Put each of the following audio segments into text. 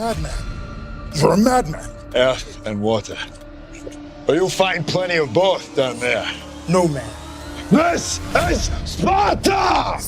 Madman. You're a madman. Earth and water. But you'll find plenty of both down there. No, man. This is Sparta!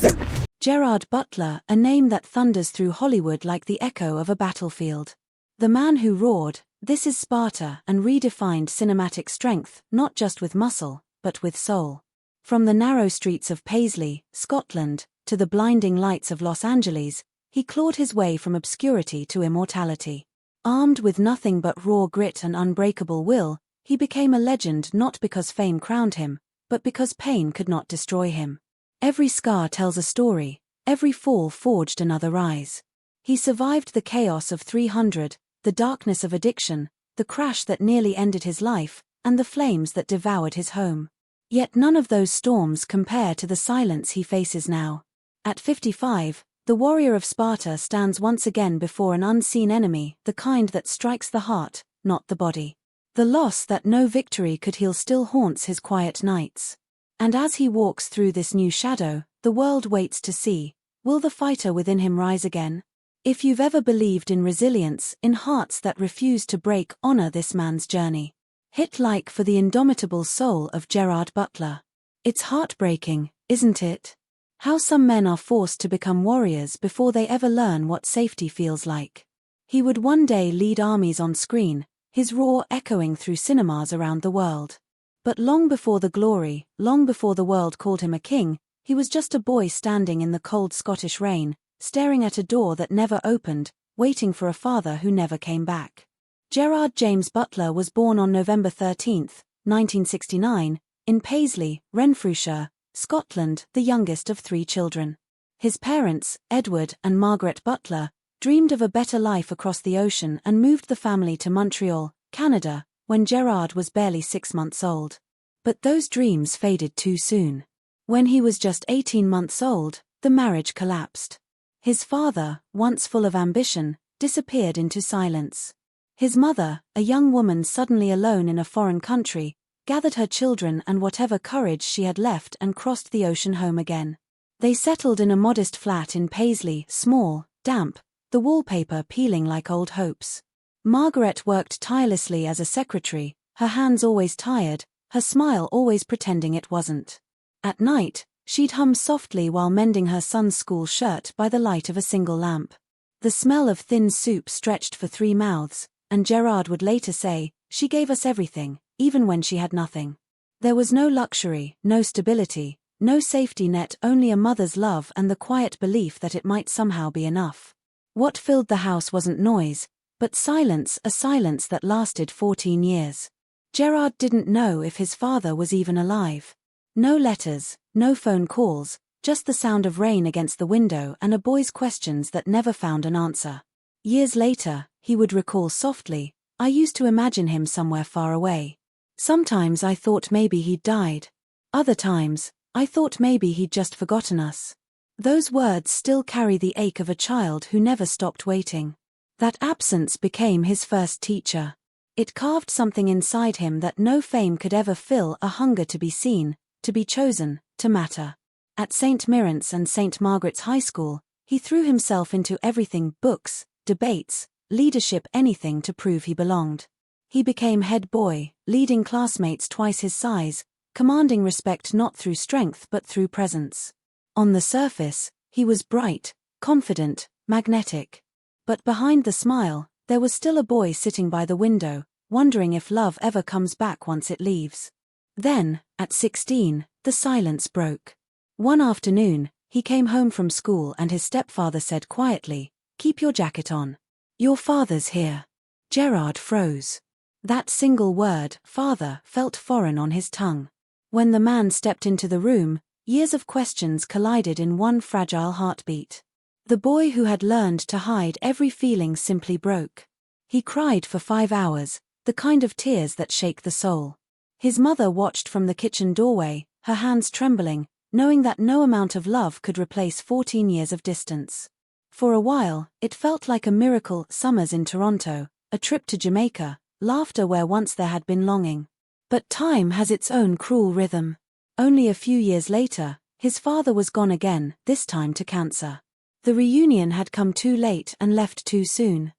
Gerard Butler, a name that thunders through Hollywood like the echo of a battlefield. The man who roared, "This is Sparta," and redefined cinematic strength, not just with muscle, but with soul. From the narrow streets of Paisley, Scotland, to the blinding lights of Los Angeles, he clawed his way from obscurity to immortality. Armed with nothing but raw grit and unbreakable will, he became a legend not because fame crowned him, but because pain could not destroy him. Every scar tells a story, every fall forged another rise. He survived the chaos of 300, the darkness of addiction, the crash that nearly ended his life, and the flames that devoured his home. Yet none of those storms compare to the silence he faces now. At 55, the warrior of Sparta stands once again before an unseen enemy, the kind that strikes the heart, not the body. The loss that no victory could heal still haunts his quiet nights. And as he walks through this new shadow, the world waits to see, will the fighter within him rise again? If you've ever believed in resilience, in hearts that refuse to break, honor this man's journey. Hit like for the indomitable soul of Gerard Butler. It's heartbreaking, isn't it? How some men are forced to become warriors before they ever learn what safety feels like. He would one day lead armies on screen, his roar echoing through cinemas around the world. But long before the glory, long before the world called him a king, he was just a boy standing in the cold Scottish rain, staring at a door that never opened, waiting for a father who never came back. Gerard James Butler was born on November 13, 1969, in Paisley, Renfrewshire, Scotland, the youngest of 3 children. His parents, Edward and Margaret Butler, dreamed of a better life across the ocean and moved the family to Montreal, Canada, when Gerard was barely 6 months old. But those dreams faded too soon. When he was just 18 months old, the marriage collapsed. His father, once full of ambition, disappeared into silence. His mother, a young woman suddenly alone in a foreign country, gathered her children and whatever courage she had left and crossed the ocean home again. They settled in a modest flat in Paisley, small, damp, the wallpaper peeling like old hopes. Margaret worked tirelessly as a secretary, her hands always tired, her smile always pretending it wasn't. At night, she'd hum softly while mending her son's school shirt by the light of a single lamp. The smell of thin soup stretched for 3 mouths, and Gerard would later say, "She gave us everything, even when she had nothing." There was no luxury, no stability, no safety net, only a mother's love and the quiet belief that it might somehow be enough. What filled the house wasn't noise, but silence, a silence that lasted 14 years. Gerard didn't know if his father was even alive. No letters, no phone calls, just the sound of rain against the window and a boy's questions that never found an answer. Years later, he would recall softly, "I used to imagine him somewhere far away. Sometimes I thought maybe he'd died. Other times, I thought maybe he'd just forgotten us." Those words still carry the ache of a child who never stopped waiting. That absence became his first teacher. It carved something inside him that no fame could ever fill, a hunger to be seen, to be chosen, to matter. At St. Mirren's and St. Margaret's High School, he threw himself into everything: books, debates, leadership, anything to prove he belonged. He became head boy, leading classmates twice his size, commanding respect not through strength but through presence. On the surface, he was bright, confident, magnetic. But behind the smile, there was still a boy sitting by the window, wondering if love ever comes back once it leaves. Then, at 16, the silence broke. One afternoon, he came home from school and his stepfather said quietly, "Keep your jacket on. Your father's here." Gerard froze. That single word, father, felt foreign on his tongue. When the man stepped into the room, years of questions collided in one fragile heartbeat. The boy who had learned to hide every feeling simply broke. He cried for 5 hours, the kind of tears that shake the soul. His mother watched from the kitchen doorway, her hands trembling, knowing that no amount of love could replace 14 years of distance. For a while, it felt like a miracle: summers in Toronto, a trip to Jamaica, laughter where once there had been longing. But time has its own cruel rhythm. Only a few years later, his father was gone again, this time to cancer. The reunion had come too late and left too soon.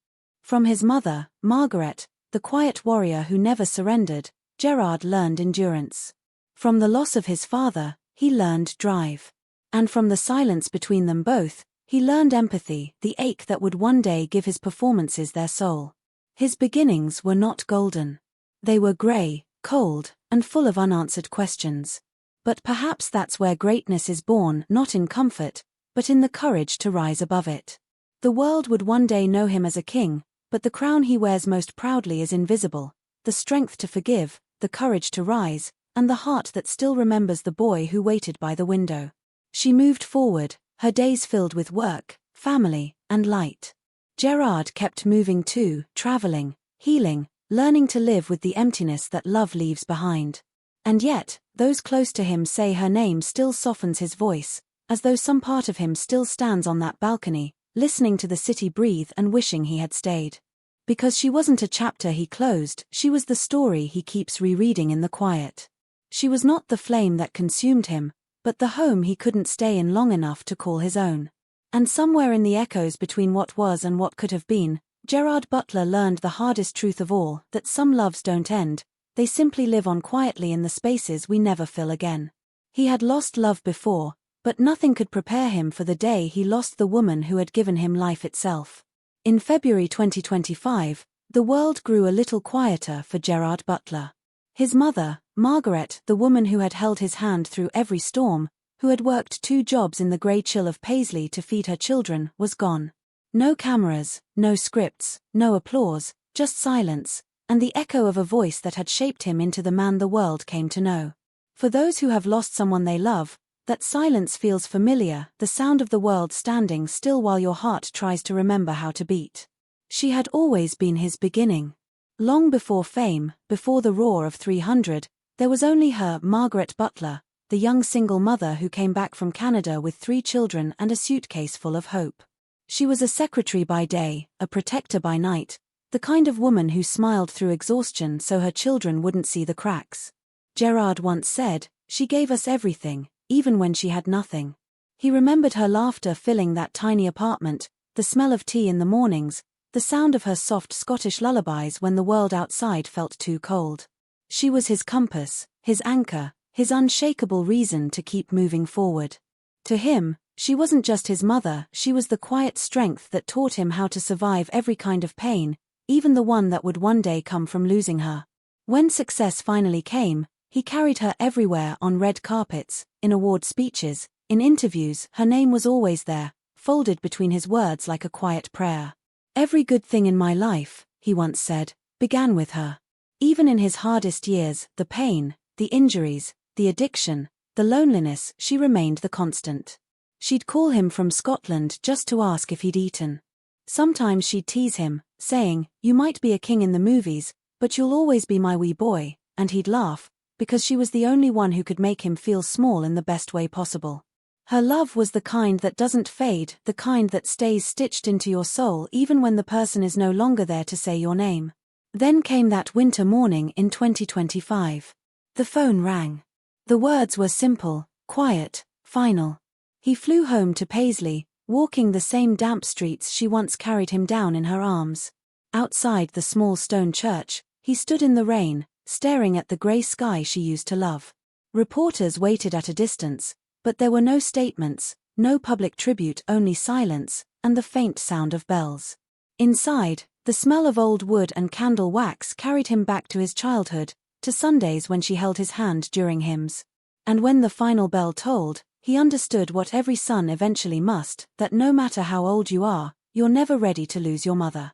From his mother, Margaret, the quiet warrior who never surrendered, Gerard learned endurance. From the loss of his father, he learned drive. And from the silence between them both, he learned empathy, the ache that would one day give his performances their soul. His beginnings were not golden. They were grey, cold, and full of unanswered questions. But perhaps that's where greatness is born, not in comfort, but in the courage to rise above it. The world would one day know him as a king, but the crown he wears most proudly is invisible: the strength to forgive, the courage to rise, and the heart that still remembers the boy who waited by the window. She moved forward, her days filled with work, family, and light. Gerard kept moving too, traveling, healing, learning to live with the emptiness that love leaves behind. And yet, those close to him say her name still softens his voice, as though some part of him still stands on that balcony, listening to the city breathe and wishing he had stayed. Because she wasn't a chapter he closed, she was the story he keeps rereading in the quiet. She was not the flame that consumed him, but the home he couldn't stay in long enough to call his own. And somewhere in the echoes between what was and what could have been, Gerard Butler learned the hardest truth of all, that some loves don't end, they simply live on quietly in the spaces we never fill again. He had lost love before, but nothing could prepare him for the day he lost the woman who had given him life itself. In February 2025, the world grew a little quieter for Gerard Butler. His mother, Margaret, the woman who had held his hand through every storm, who had worked 2 jobs in the grey chill of Paisley to feed her children, was gone. No cameras, no scripts, no applause, just silence, and the echo of a voice that had shaped him into the man the world came to know. For those who have lost someone they love, that silence feels familiar, the sound of the world standing still while your heart tries to remember how to beat. She had always been his beginning. Long before fame, before the roar of 300, there was only her, Margaret Butler, the young single mother who came back from Canada with 3 children and a suitcase full of hope. She was a secretary by day, a protector by night, the kind of woman who smiled through exhaustion so her children wouldn't see the cracks. Gerard once said, "She gave us everything, even when she had nothing." He remembered her laughter filling that tiny apartment, the smell of tea in the mornings, the sound of her soft Scottish lullabies when the world outside felt too cold. She was his compass, his anchor, his unshakable reason to keep moving forward. To him, she wasn't just his mother, she was the quiet strength that taught him how to survive every kind of pain, even the one that would one day come from losing her. When success finally came, he carried her everywhere, on red carpets, in award speeches, in interviews. Her name was always there, folded between his words like a quiet prayer. "Every good thing in my life," he once said, began with her. Even in his hardest years, the pain, the injuries, the addiction, the loneliness, she remained the constant. She'd call him from Scotland just to ask if he'd eaten. Sometimes she'd tease him, saying, "You might be a king in the movies, but you'll always be my wee boy," and he'd laugh, because she was the only one who could make him feel small in the best way possible. Her love was the kind that doesn't fade, the kind that stays stitched into your soul even when the person is no longer there to say your name. Then came that winter morning in 2025. The phone rang. The words were simple, quiet, final. He flew home to Paisley, walking the same damp streets she once carried him down in her arms. Outside the small stone church, he stood in the rain, staring at the grey sky she used to love. Reporters waited at a distance, but there were no statements, no public tribute, only silence, and the faint sound of bells. Inside, the smell of old wood and candle wax carried him back to his childhood, to Sundays when she held his hand during hymns. And when the final bell tolled, he understood what every son eventually must, that no matter how old you are, you're never ready to lose your mother.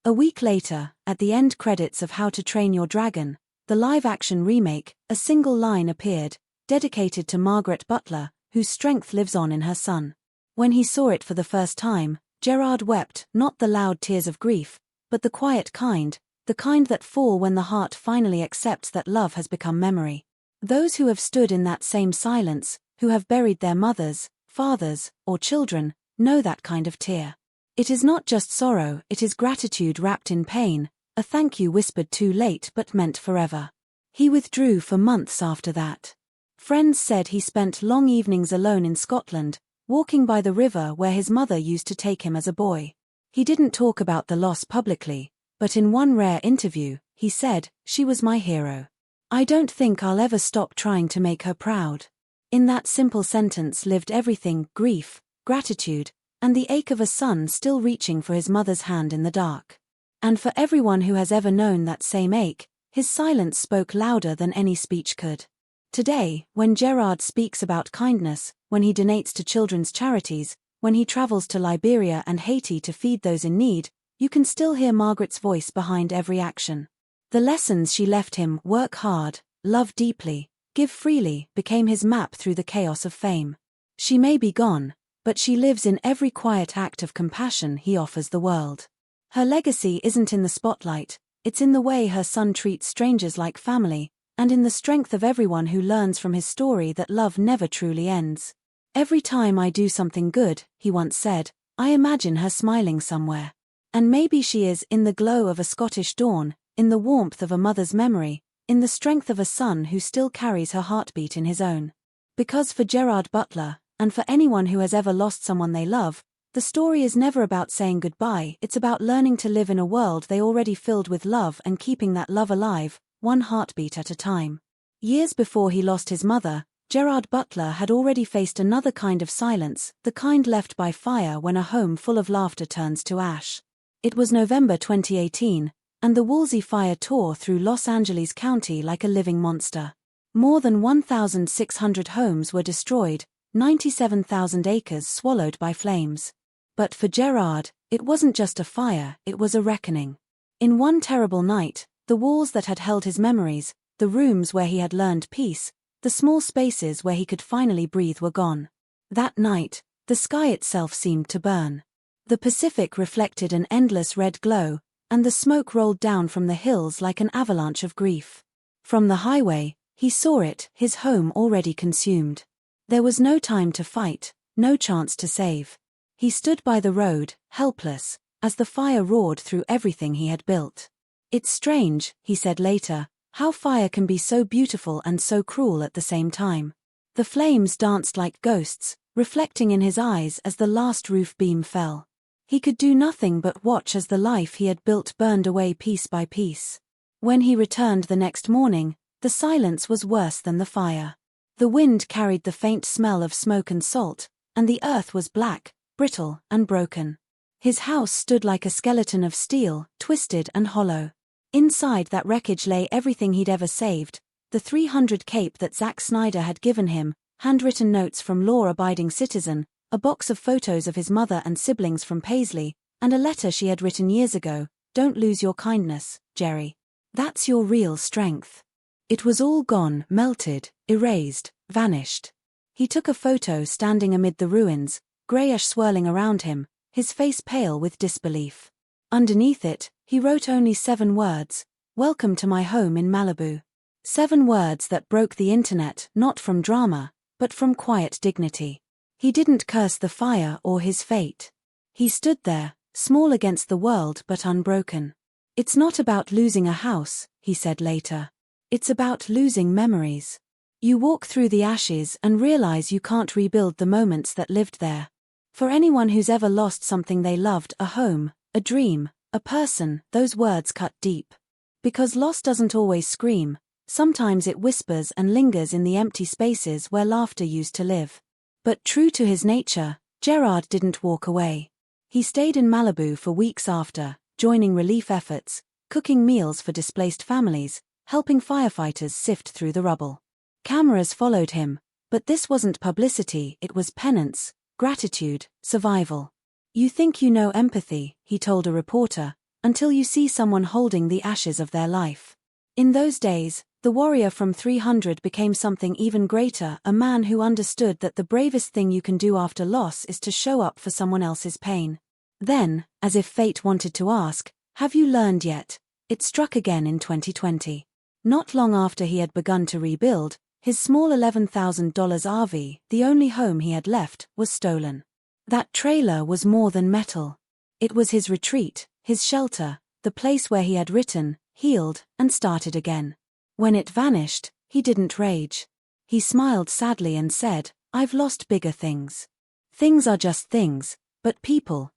A week later, at the end credits of How to Train Your Dragon, the live-action remake, a single line appeared, dedicated to Margaret Butler, whose strength lives on in her son. When he saw it for the first time, Gerard wept, not the loud tears of grief, but the quiet kind, the kind that fall when the heart finally accepts that love has become memory. Those who have stood in that same silence, who have buried their mothers, fathers, or children, know that kind of tear. It is not just sorrow, it is gratitude wrapped in pain, a thank you whispered too late but meant forever. He withdrew for months after that. Friends said he spent long evenings alone in Scotland, walking by the river where his mother used to take him as a boy. He didn't talk about the loss publicly, but in one rare interview, he said, "She was my hero. I don't think I'll ever stop trying to make her proud." In that simple sentence lived everything: grief, gratitude, and the ache of a son still reaching for his mother's hand in the dark. And for everyone who has ever known that same ache, his silence spoke louder than any speech could. Today, when Gerard speaks about kindness, when he donates to children's charities, when he travels to Liberia and Haiti to feed those in need, you can still hear Margaret's voice behind every action. The lessons she left him, work hard, love deeply, give freely, became his map through the chaos of fame. She may be gone, but she lives in every quiet act of compassion he offers the world. Her legacy isn't in the spotlight, it's in the way her son treats strangers like family, and in the strength of everyone who learns from his story that love never truly ends. "Every time I do something good," he once said, "I imagine her smiling somewhere. And maybe she is, in the glow of a Scottish dawn, in the warmth of a mother's memory, in the strength of a son who still carries her heartbeat in his own." Because for Gerard Butler, and for anyone who has ever lost someone they love, the story is never about saying goodbye, it's about learning to live in a world they already filled with love and keeping that love alive, one heartbeat at a time. Years before he lost his mother, Gerard Butler had already faced another kind of silence, the kind left by fire when a home full of laughter turns to ash. It was November 2018, and the Woolsey fire tore through Los Angeles County like a living monster. More than 1,600 homes were destroyed, 97,000 acres swallowed by flames. But for Gerard, it wasn't just a fire, it was a reckoning. In one terrible night, the walls that had held his memories, the rooms where he had learned peace, the small spaces where he could finally breathe were gone. That night, the sky itself seemed to burn. The Pacific reflected an endless red glow, and the smoke rolled down from the hills like an avalanche of grief. From the highway, he saw it, his home already consumed. There was no time to fight, no chance to save. He stood by the road, helpless, as the fire roared through everything he had built. "It's strange," he said later, "how fire can be so beautiful and so cruel at the same time." The flames danced like ghosts, reflecting in his eyes as the last roof beam fell. He could do nothing but watch as the life he had built burned away piece by piece. When he returned the next morning, the silence was worse than the fire. The wind carried the faint smell of smoke and salt, and the earth was black, brittle, and broken. His house stood like a skeleton of steel, twisted and hollow. Inside that wreckage lay everything he'd ever saved, the 300 cape that Zack Snyder had given him, handwritten notes from law-abiding citizen, a box of photos of his mother and siblings from Paisley, and a letter she had written years ago, "Don't lose your kindness, Jerry. That's your real strength." It was all gone, melted, erased, vanished. He took a photo standing amid the ruins, grey ash swirling around him, his face pale with disbelief. Underneath it, he wrote only 7 words, "Welcome to my home in Malibu." 7 words that broke the internet, not from drama, but from quiet dignity. He didn't curse the fire or his fate. He stood there, small against the world but unbroken. "It's not about losing a house," he said later. "It's about losing memories. You walk through the ashes and realize you can't rebuild the moments that lived there." For anyone who's ever lost something they loved, a home, a dream, a person, those words cut deep. Because loss doesn't always scream, sometimes it whispers and lingers in the empty spaces where laughter used to live. But true to his nature, Gerard didn't walk away. He stayed in Malibu for weeks after, joining relief efforts, cooking meals for displaced families, helping firefighters sift through the rubble. Cameras followed him, but this wasn't publicity, it was penance, gratitude, survival. "You think you know empathy," he told a reporter, "until you see someone holding the ashes of their life." In those days, the warrior from 300 became something even greater, a man who understood that the bravest thing you can do after loss is to show up for someone else's pain. Then, as if fate wanted to ask, "Have you learned yet?" it struck again in 2020. Not long after he had begun to rebuild, his small $11,000 RV, the only home he had left, was stolen. That trailer was more than metal. It was his retreat, his shelter, the place where he had written, healed, and started again. When it vanished, he didn't rage. He smiled sadly and said, "I've lost bigger things. Things are just things, but people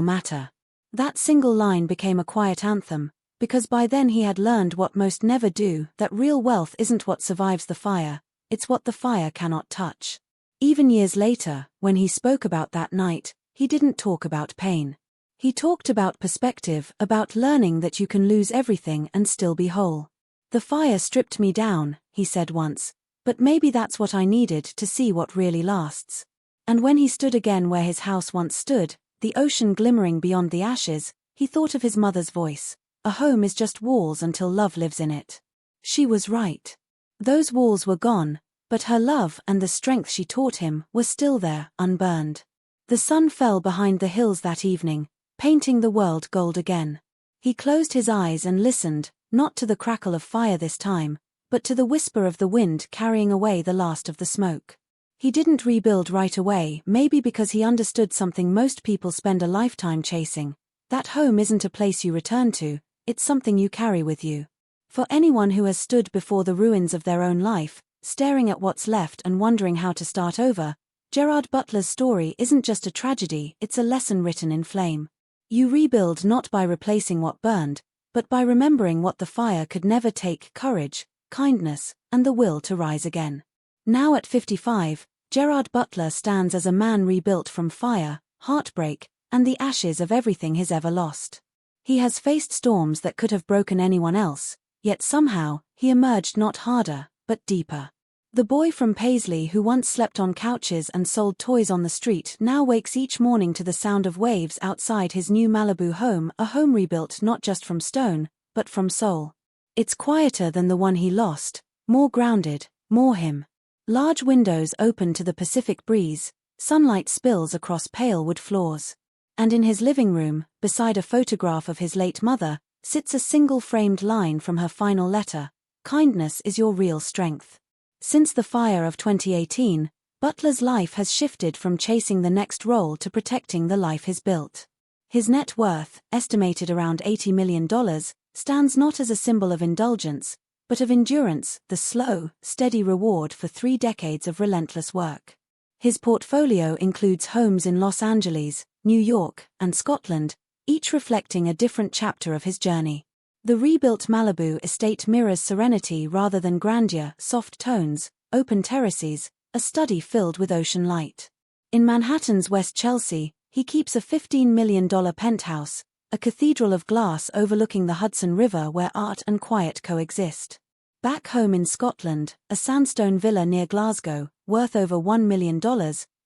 matter." That single line became a quiet anthem, because by then he had learned what most never do, that real wealth isn't what survives the fire, it's what the fire cannot touch. Even years later, when he spoke about that night, he didn't talk about pain. He talked about perspective, about learning that you can lose everything and still be whole. The fire stripped me down, he said once, but maybe that's what I needed to see what really lasts. And when he stood again where his house once stood, the ocean glimmering beyond the ashes, he thought of his mother's voice. A home is just walls until love lives in it. She was right. Those walls were gone, but her love and the strength she taught him were still there, unburned. The sun fell behind the hills that evening, painting the world gold again. He closed his eyes and listened, not to the crackle of fire this time, but to the whisper of the wind carrying away the last of the smoke. He didn't rebuild right away, maybe because he understood something most people spend a lifetime chasing. That home isn't a place you return to, it's something you carry with you. For anyone who has stood before the ruins of their own life, staring at what's left and wondering how to start over, Gerard Butler's story isn't just a tragedy, it's a lesson written in flame. You rebuild not by replacing what burned, but by remembering what the fire could never take: courage, kindness, and the will to rise again. Now at 55, Gerard Butler stands as a man rebuilt from fire, heartbreak, and the ashes of everything he's ever lost. He has faced storms that could have broken anyone else, yet somehow, he emerged not harder, but deeper. The boy from Paisley who once slept on couches and sold toys on the street now wakes each morning to the sound of waves outside his new Malibu home, a home rebuilt not just from stone, but from soul. It's quieter than the one he lost, more grounded, more him. Large windows open to the Pacific breeze, sunlight spills across pale wood floors. And in his living room, beside a photograph of his late mother, sits a single framed line from her final letter: "Kindness is your real strength." Since the fire of 2018, Butler's life has shifted from chasing the next role to protecting the life he's built. His net worth, estimated around $80 million, stands not as a symbol of indulgence, but of endurance, the slow, steady reward for 3 decades of relentless work. His portfolio includes homes in Los Angeles, New York, and Scotland, each reflecting a different chapter of his journey. The rebuilt Malibu estate mirrors serenity rather than grandeur, soft tones, open terraces, a study filled with ocean light. In Manhattan's West Chelsea, he keeps a $15 million penthouse, a cathedral of glass overlooking the Hudson River where art and quiet coexist. Back home in Scotland, a sandstone villa near Glasgow, worth over $1 million,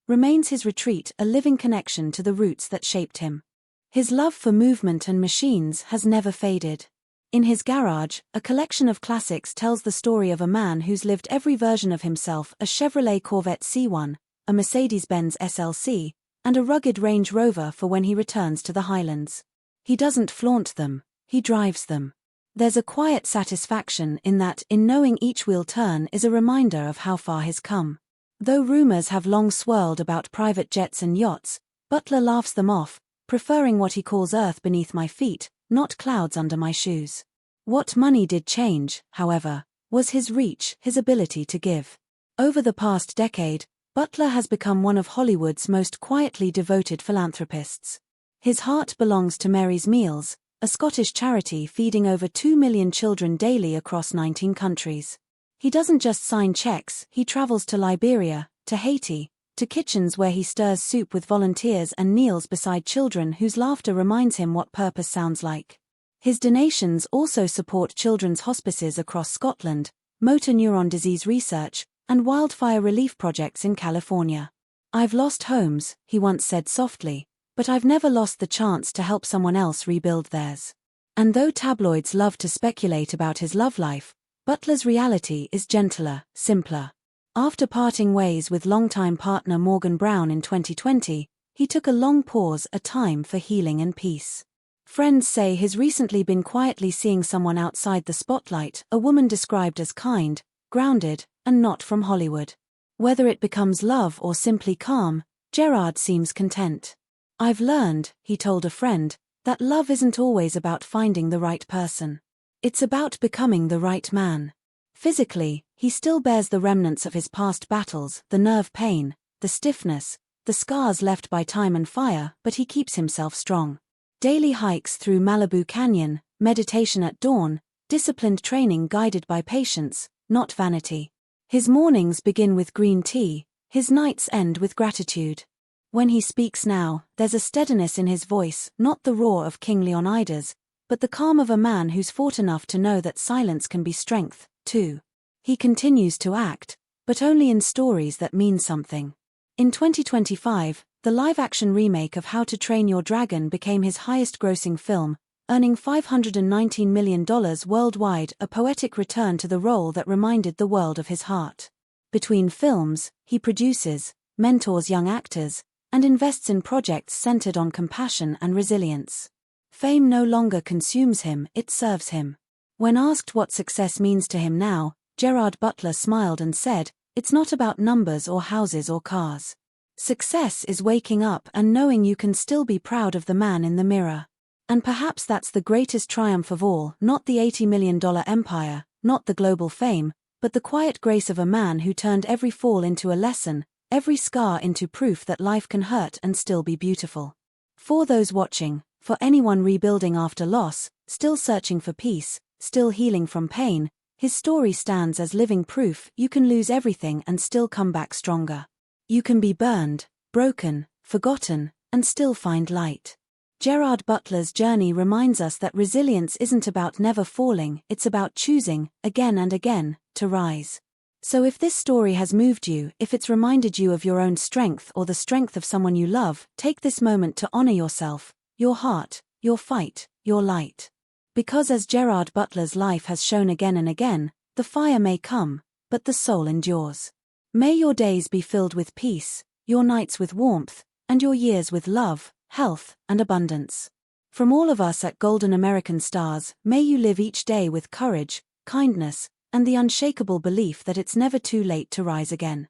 remains his retreat, a living connection to the roots that shaped him. His love for movement and machines has never faded. In his garage, a collection of classics tells the story of a man who's lived every version of himself: a Chevrolet Corvette C1, a Mercedes-Benz SLC, and a rugged Range Rover for when he returns to the Highlands. He doesn't flaunt them, he drives them. There's a quiet satisfaction in that, in knowing each wheel turn is a reminder of how far he's come. Though rumors have long swirled about private jets and yachts, Butler laughs them off, preferring what he calls earth beneath my feet, not clouds under my shoes. What money did change, however, was his reach, his ability to give. Over the past decade, Butler has become one of Hollywood's most quietly devoted philanthropists. His heart belongs to Mary's Meals, a Scottish charity feeding over 2 million children daily across 19 countries. He doesn't just sign checks, he travels to Liberia, to Haiti, to kitchens where he stirs soup with volunteers and kneels beside children whose laughter reminds him what purpose sounds like. His donations also support children's hospices across Scotland, motor neuron disease research, and wildfire relief projects in California. "I've lost homes," he once said softly, "but I've never lost the chance to help someone else rebuild theirs." And though tabloids love to speculate about his love life, Butler's reality is gentler, simpler. After parting ways with longtime partner Morgan Brown in 2020, he took a long pause, a time for healing and peace. Friends say he's recently been quietly seeing someone outside the spotlight, a woman described as kind, grounded, and not from Hollywood. Whether it becomes love or simply calm, Gerard seems content. "I've learned," he told a friend, "that love isn't always about finding the right person. It's about becoming the right man." Physically, he still bears the remnants of his past battles, the nerve pain, the stiffness, the scars left by time and fire, but he keeps himself strong. Daily hikes through Malibu Canyon, meditation at dawn, disciplined training guided by patience, not vanity. His mornings begin with green tea, his nights end with gratitude. When he speaks now, there's a steadiness in his voice, not the roar of King Leonidas, but the calm of a man who's fought enough to know that silence can be strength, too. He continues to act, but only in stories that mean something. In 2025, the live-action remake of How to Train Your Dragon became his highest-grossing film, earning $519 million worldwide, a poetic return to the role that reminded the world of his heart. Between films, he produces, mentors young actors, and invests in projects centered on compassion and resilience. Fame no longer consumes him, it serves him. When asked what success means to him now, Gerard Butler smiled and said, "It's not about numbers or houses or cars. Success is waking up and knowing you can still be proud of the man in the mirror." And perhaps that's the greatest triumph of all, not the $80 million empire, not the global fame, but the quiet grace of a man who turned every fall into a lesson, every scar into proof that life can hurt and still be beautiful. For those watching, for anyone rebuilding after loss, still searching for peace, still healing from pain, his story stands as living proof you can lose everything and still come back stronger. You can be burned, broken, forgotten, and still find light. Gerard Butler's journey reminds us that resilience isn't about never falling, it's about choosing, again and again, to rise. So if this story has moved you, if it's reminded you of your own strength or the strength of someone you love, take this moment to honor yourself, your heart, your fight, your light. Because as Gerard Butler's life has shown again and again, the fire may come, but the soul endures. May your days be filled with peace, your nights with warmth, and your years with love, health, and abundance. From all of us at Golden American Stars, may you live each day with courage, kindness, and the unshakable belief that it's never too late to rise again.